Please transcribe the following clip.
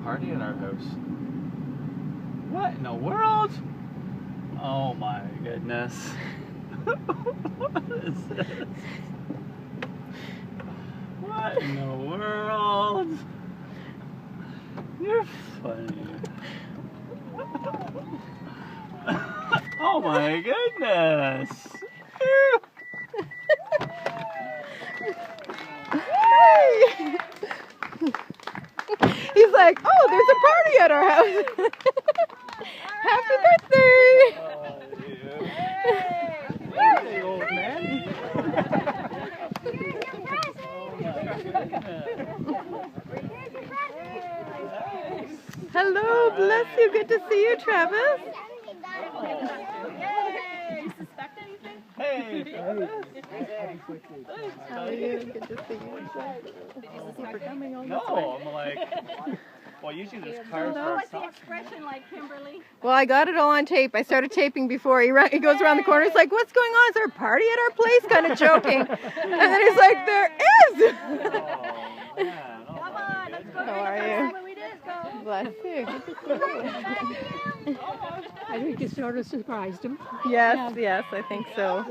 party at our house. What in the world? Oh my goodness. What is this? What in the world? You're funny. Oh my goodness. He's like, oh, there's a party at our house. Happy birthday. Hey, old man. Hello, bless you. Good to see you, Travis. You suspect anything? Hey. How are you? Good to see you. Thank you for coming all this way. No, I'm like, well, usually there's cars for What's the socks. expression like, Kimberly? Well, I got it all on tape. I started taping before. He goes around the corner. He's like, what's going on? Is there a party at our place? Kind of joking. And then he's like, there is. Oh, man. Oh, Come on, let's go. How are you? What we did, go. Bless you. Good to see you. I think you sort of surprised him. Yes, yes, I think so.